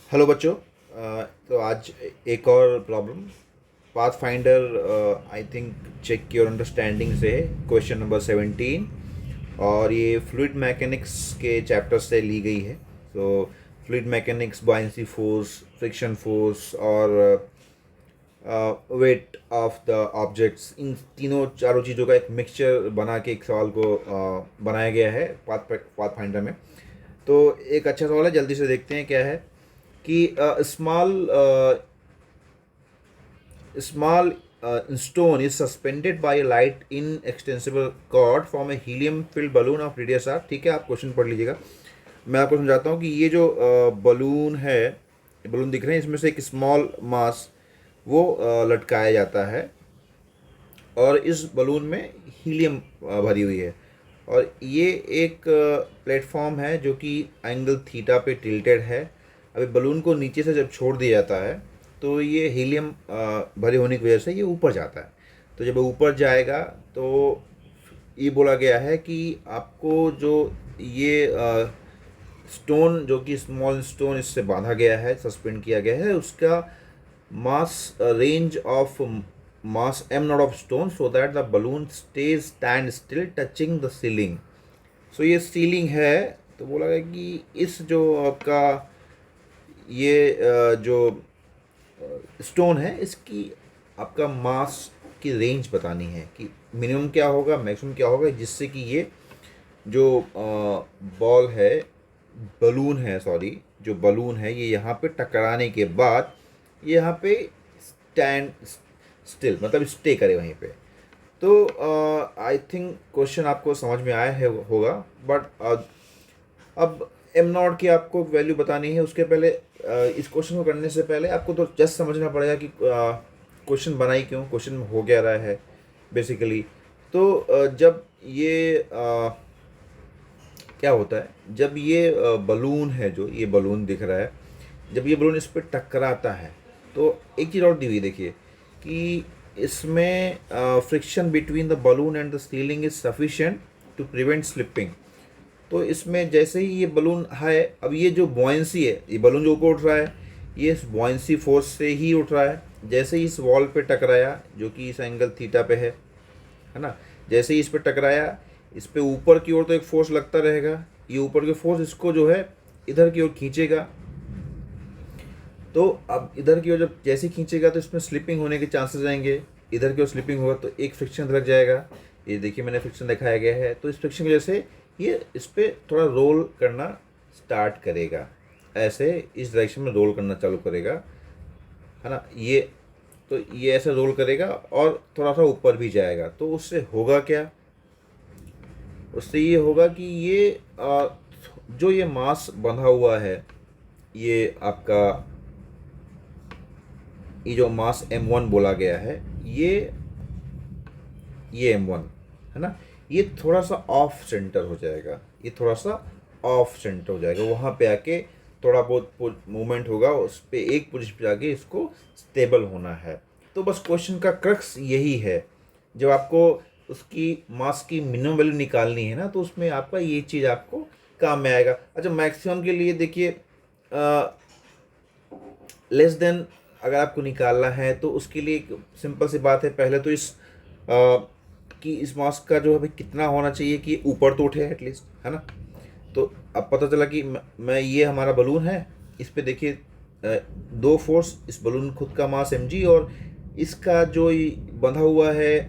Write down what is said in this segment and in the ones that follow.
Hello बच्चों। तो आज एक और problem path finder I think check your understanding से क्वेश्चन नंबर 17 और ये फ्लूइड मैकेनिक्स के चैप्टर से ली गई है। तो fluid mechanics, buoyancy force, friction force और वेट ऑफ द ऑब्जेक्ट्स, इन तीनों चारों चीज़ों का एक मिक्सचर बना के एक सवाल को बनाया गया है पाथ फाइंडर में। तो एक अच्छा सवाल है, जल्दी से देखते हैं क्या है कि small stone is suspended by a light inextensible cord from a helium filled balloon of radius r। ठीक है, आप क्वेश्चन पढ़ लीजिएगा। मैं आपको समझाता हूँ कि ये जो बलून है, बलून दिख रहे हैं, इसमें से एक स्मॉल मास वो लटकाया जाता है और इस बलून में हीलियम भरी हुई है। और ये एक प्लेटफॉर्म है जो कि एंगल थीटा पे टिल्टेड है। अभी बलून को नीचे से जब छोड़ दिया जाता है तो ये हीलियम भरे होने की वजह से ये ऊपर जाता है। तो जब ऊपर जाएगा तो ये बोला गया है कि आपको जो ये स्टोन, जो कि स्मॉल स्टोन इससे बांधा गया है, सस्पेंड किया गया है, उसका mass range of mass m naught of stone so that the balloon stays stand still touching the ceiling। so ये सीलिंग है। तो बोला गया कि इस जो आपका ये जो स्टोन है, इसकी आपका मास की रेंज बतानी है कि मिनिमम क्या होगा, मैक्सिमम क्या होगा, जिससे कि ये जो बॉल है, बलून है, सॉरी, जो बलून है ये यहाँ पे टकराने के बाद ये यहाँ पे स्टैंड स्टिल, मतलब स्टे करे वहीं पे। तो आई थिंक क्वेश्चन आपको समझ में आया है होगा। बट अब एम नॉट की आपको वैल्यू बतानी है। उसके पहले इस क्वेश्चन को करने से पहले आपको तो जस्ट समझना पड़ेगा कि क्वेश्चन बनाई क्यों, क्वेश्चन हो क्या रहा है बेसिकली। तो जब ये क्या होता है, जब ये बलून है, जो ये बलून दिख रहा है, जब ये बलून इस पर टकराता है तो एक चीज़ और दी हुई देखिए कि इसमें friction between the balloon and the ceiling is sufficient to prevent slipping. तो इसमें जैसे ही ये बलून है, अब ये जो बॉयंसी है, ये बलून जो ऊपर उठ रहा है, ये इस बॉयंसी फोर्स से ही उठ रहा है। जैसे ही इस वॉल पे टकराया, जो कि इस एंगल थीटा पे है ना, जैसे ही इस पे टकराया, इस पे ऊपर की ओर तो एक फोर्स लगता रहेगा। ये ऊपर की फोर्स इसको जो है इधर की ओर खींचेगा। तो अब इधर की ओर जब जैसे खींचेगा तो इसमें स्लिपिंग होने के चांसेस आएंगे। इधर की ओर स्लिपिंग होगा तो एक फ्रिक्शन लग जाएगा। ये देखिए मैंने फ्रिक्शन दिखाया गया है। तो इस फ्रिक्शन की वजह से ये इस पर थोड़ा रोल करना स्टार्ट करेगा, ऐसे इस डायरेक्शन में रोल करना चालू करेगा, है ना। ये तो ये ऐसे रोल करेगा और थोड़ा सा ऊपर भी जाएगा। तो उससे होगा क्या, उससे ये होगा कि ये जो ये मास बंधा हुआ है, ये आपका ये जो मास m1 बोला गया है, ये m1 है ना, ये थोड़ा सा ऑफ सेंटर हो जाएगा। ये थोड़ा सा ऑफ सेंटर हो जाएगा, वहाँ पे आके थोड़ा बहुत मूवमेंट होगा, उस पर एक पोजीशन पे आके इसको स्टेबल होना है। तो बस क्वेश्चन का क्रक्स यही है। जब आपको उसकी मास की मिनिमम वैल्यू निकालनी है ना, तो उसमें आपका ये चीज़ आपको काम में आएगा। अच्छा, मैक्सिमम के लिए देखिए लेस देन अगर आपको निकालना है तो उसके लिए एक सिंपल सी बात है। पहले तो कि इस मास का जो अभी कितना होना चाहिए कि ऊपर तो उठे एटलीस्ट, है ना। तो अब पता चला कि मैं ये हमारा बलून है, इस पे देखिए दो फोर्स, इस बलून खुद का मास mg और इसका जो बंधा हुआ है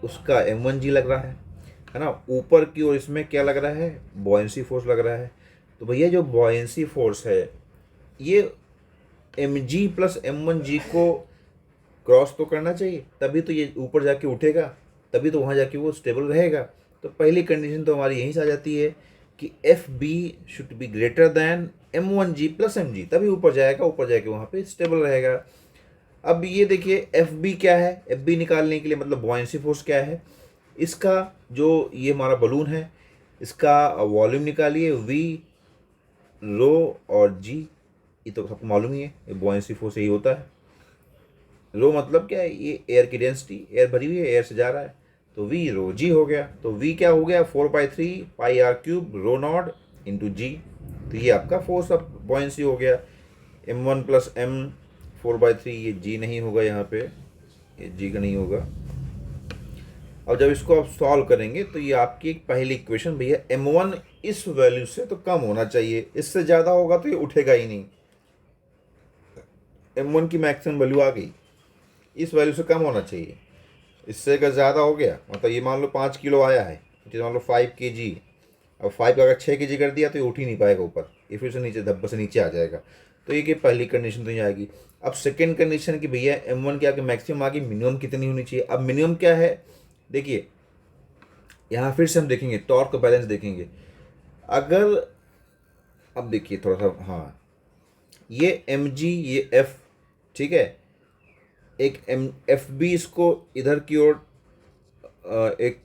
उसका m1g लग रहा है ना। ऊपर की ओर इसमें क्या लग रहा है, बॉयंसी फोर्स लग रहा है। तो भैया जो बॉयंसी फोर्स है, ये mg प्लस m1g को क्रॉस तो करना चाहिए, तभी तो ये ऊपर जाके उठेगा, तभी तो वहाँ जाके वो स्टेबल रहेगा। तो पहली कंडीशन तो हमारी यहीं से आ जाती है कि F B should be greater than m1g plus mg, तभी ऊपर जाएगा, ऊपर जाके वहाँ पे स्टेबल रहेगा। अब ये देखिए एफ बी क्या है, एफ बी निकालने के लिए मतलब बॉयंसी फोर्स क्या है, इसका जो ये हमारा बलून है, इसका वॉल्यूम निकालिए, वी, रो और जी। ये तो सबको मालूम ही है, ये बॉयंसी फोर्स यही होता है। रो मतलब क्या है, ये एयर की डेंसिटी, एयर भरी हुई है, एयर से जा रहा है, तो वी रो जी हो गया। तो वी क्या हो गया, 4/3 pi r cube rho naught into g. तो ये आपका फोर्स ऑफ बॉयंसी हो गया। M1 प्लस M 4/3, ये G नहीं होगा यहाँ पे, ये G का नहीं होगा। अब जब इसको आप सॉल्व करेंगे तो ये आपकी एक पहली इक्वेशन, भैया M1 इस वैल्यू से तो कम होना चाहिए, इससे ज़्यादा होगा तो ये उठेगा ही नहीं। M1 की मैक्सिमम वैल्यू आ गई, इस वैल्यू से कम होना चाहिए, इससे अगर ज़्यादा हो गया मतलब ये मान लो 5 किलो आया है, तो मान लो 5 kg, अब 5 का अगर 6 kg कर दिया तो ये उठ ही नहीं पाएगा ऊपर, ये फिर से नीचे धब्बे से नीचे आ जाएगा। तो ये कि पहली कंडीशन तो ये आएगी। अब सेकेंड कंडीशन की भैया M1 की आगे मैक्सिमम आ गई, मिनिमम कितनी होनी चाहिए। अब मिनिमम क्या है, देखिए यहाँ फिर से हम देखेंगे टॉर्क बैलेंस देखेंगे। अगर अब देखिए थोड़ा सा, हाँ ये mg ये f, ठीक है, एक FB इसको इधर की ओर एक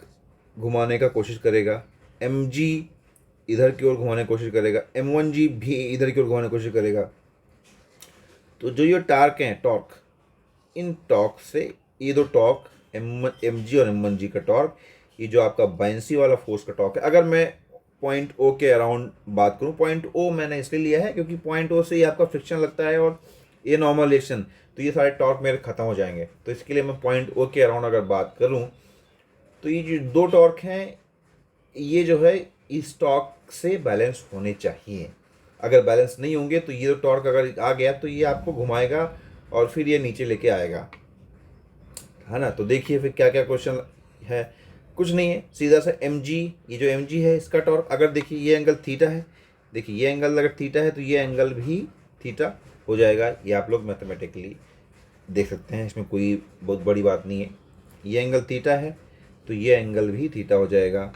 घुमाने का कोशिश करेगा, mg इधर की ओर घुमाने की कोशिश करेगा, M1g भी इधर की ओर घुमाने की कोशिश करेगा। तो जो ये टार्क हैं टॉर्क, इन टॉर्क से ये दो टॉर्क mg और M1g का टॉर्क, ये जो आपका बायंसी वाला फोर्स का टॉर्क है। अगर मैं पॉइंट ओ के अराउंड बात करूँ, पॉइंट ओ मैंने इसलिए लिया है क्योंकि पॉइंट ओ से ये आपका फ्रिक्शन लगता है और ये नॉर्मल रिएक्शन, तो ये सारे टॉर्क मेरे खत्म हो जाएंगे। तो इसके लिए मैं पॉइंट ओ के अराउंड अगर बात करूँ तो ये जो दो टॉर्क हैं ये जो है इस टॉर्क से बैलेंस होने चाहिए। अगर बैलेंस नहीं होंगे तो ये टॉर्क अगर आ गया तो ये आपको घुमाएगा और फिर ये नीचे लेके आएगा, है ना। तो देखिए फिर क्या क्या क्वेश्चन है, कुछ नहीं है, सीधा सा mg, ये जो mg है इसका टॉर्क, अगर देखिए ये एंगल थीटा है, देखिए ये एंगल अगर थीटा है तो ये एंगल भी थीटा हो जाएगा। ये आप लोग मैथमेटिकली देख सकते हैं, इसमें कोई बहुत बड़ी बात नहीं है। ये एंगल थीटा है तो ये एंगल भी थीटा हो जाएगा।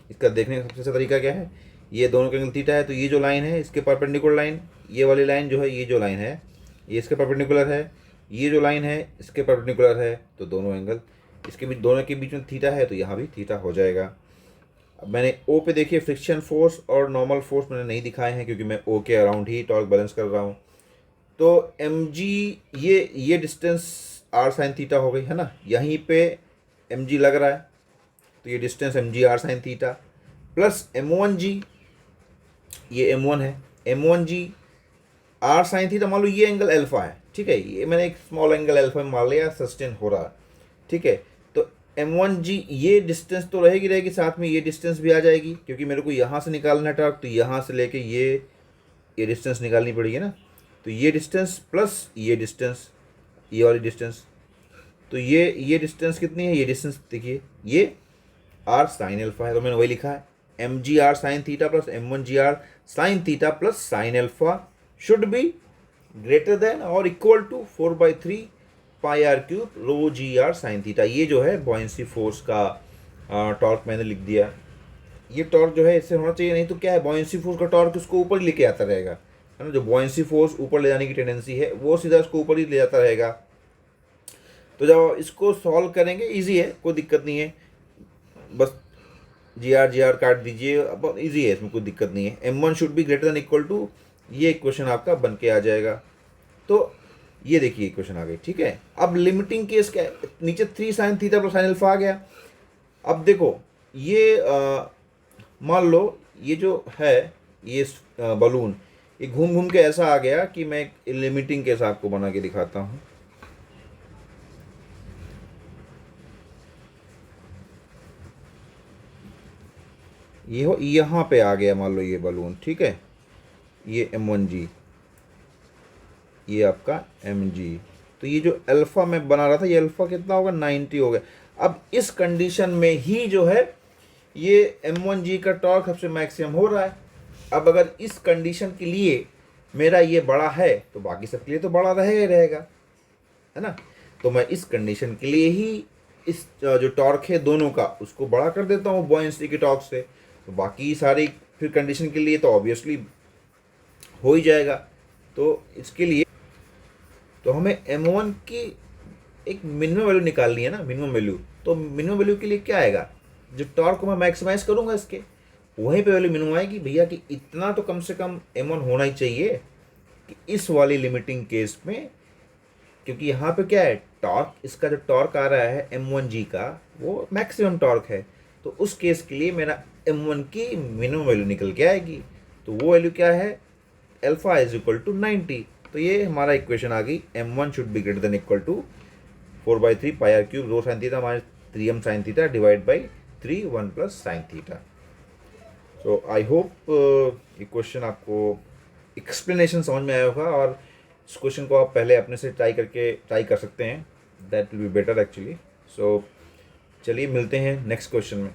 इसका देखने का सबसे अच्छा तरीका क्या है, ये दोनों का एंगल थीटा है तो ये जो लाइन है इसके परपेंडिकुलर लाइन, ये वाली लाइन जो है, ये जो लाइन है ये इसके परपेंडिकुलर है, ये जो लाइन है इसके परपेंडिकुलर है, तो दोनों एंगल इसके बीच, दोनों के बीच में थीटा है तो यहाँ भी थीटा हो जाएगा। अब मैंने ओ पे देखिए फ्रिक्शन फोर्स और नॉर्मल फोर्स मैंने नहीं दिखाए हैं क्योंकि मैं ओ के अराउंड ही टॉर्क बैलेंस कर रहा हूँ। तो mg ये डिस्टेंस r साइन थीटा हो गई, है ना, यहीं पे mg लग रहा है तो ये distance mg r sine theta plus m1g, ये m1 है, m1g r साइन थीटा, मान लो ये एंगल अल्फा है, ठीक है, ये मैंने एक स्मॉल एंगल अल्फा में मान लिया, सस्टेन हो रहा है, ठीक है। तो m1g ये डिस्टेंस तो रहेगी साथ में ये डिस्टेंस भी आ जाएगी क्योंकि मेरे को यहाँ से निकालना है टॉर्क, तो यहाँ से लेके ये डिस्टेंस निकालनी पड़ेगी ना। तो ये डिस्टेंस प्लस ये डिस्टेंस, ये वाली डिस्टेंस, तो ये डिस्टेंस कितनी है, ये डिस्टेंस देखिए ये r साइन अल्फा है, तो मैंने वही लिखा है mg r sine theta plus m1g r sine theta plus sine alpha should be greater than और equal to 4/3 pi r cube rho g r sine theta. ये जो है बॉयंसी फोर्स का टॉर्क मैंने लिख दिया। ये टॉर्क जो है इससे होना चाहिए, नहीं तो क्या है, बॉयंसी फोर्स का टॉर्क उसको ऊपर लेके आता रहेगा, है ना। जो बॉयंसी फोर्स ऊपर ले जाने की टेंडेंसी है वो सीधा उसको ऊपर ही ले जाता रहेगा। तो जब इसको सॉल्व करेंगे इजी है, कोई दिक्कत नहीं है, बस जी आर काट दीजिए, अब ईजी है, इसमें कोई दिक्कत नहीं है। m1 should be greater than equal to, ये इक्वेशन आपका बन के आ जाएगा। तो ये देखिए इक्वेशन आ गई, ठीक है। अब लिमिटिंग केस क्या है, नीचे 3 sine theta plus sine alpha आ गया। अब देखो ये मान लो ये जो है ये बलून, ये घूम घूम के ऐसा आ गया कि मैं एक लिमिटिंग केस आपको बना के दिखाता हूँ। ये हो यहाँ पे आ गया मान लो ये बलून, ठीक है, ये m1g, ये आपका mg, तो ये जो अल्फ़ा मैं बना रहा था ये अल्फ़ा कितना होगा, 90 हो गया। अब इस कंडीशन में ही जो है ये m1g का टॉर्क सबसे मैक्सिमम हो रहा है। अब अगर इस कंडीशन के लिए मेरा ये बड़ा है तो बाकी सबके लिए तो बड़ा रहेगा ही रहेगा, है ना। तो मैं इस कंडीशन के लिए ही इस जो टॉर्क है दोनों का उसको बड़ा कर देता हूँ बॉयंसी के टॉर्क से, तो बाकी सारी फिर कंडीशन के लिए तो ऑब्वियसली हो ही जाएगा। तो इसके लिए तो हमें m1 की एक मिनिमम वैल्यू निकालनी है ना, मिनिमम वैल्यू। तो मिनिमम वैल्यू के लिए क्या आएगा, जो टॉर्क को मैं मैक्सिमाइज करूँगा इसके वहीं पे वैल्यू मिनिमम आएगी भैया कि इतना तो कम से कम m1 होना ही चाहिए कि इस वाली लिमिटिंग केस में, क्योंकि यहाँ पे क्या है टॉर्क, इसका जो टॉर्क आ रहा है m1g का वो मैक्सिमम टॉर्क है, तो उस केस के लिए मेरा m1 की मिनिमम वैल्यू निकल के आएगी। तो वो वैल्यू क्या है, अल्फा इज इक्वल टू 90। तो ये हमारा इक्वेशन आ गई, m1 should be greater than equal to 4/3 pi r cube rho sine theta minus 3m sine theta divide by 3 1 plus sine theta. So I hope ये question आपको explanation समझ में आया होगा, और इस क्वेश्चन को आप पहले अपने से ट्राई कर सकते हैं, that will be better actually. So चलिए मिलते हैं नेक्स्ट क्वेश्चन में।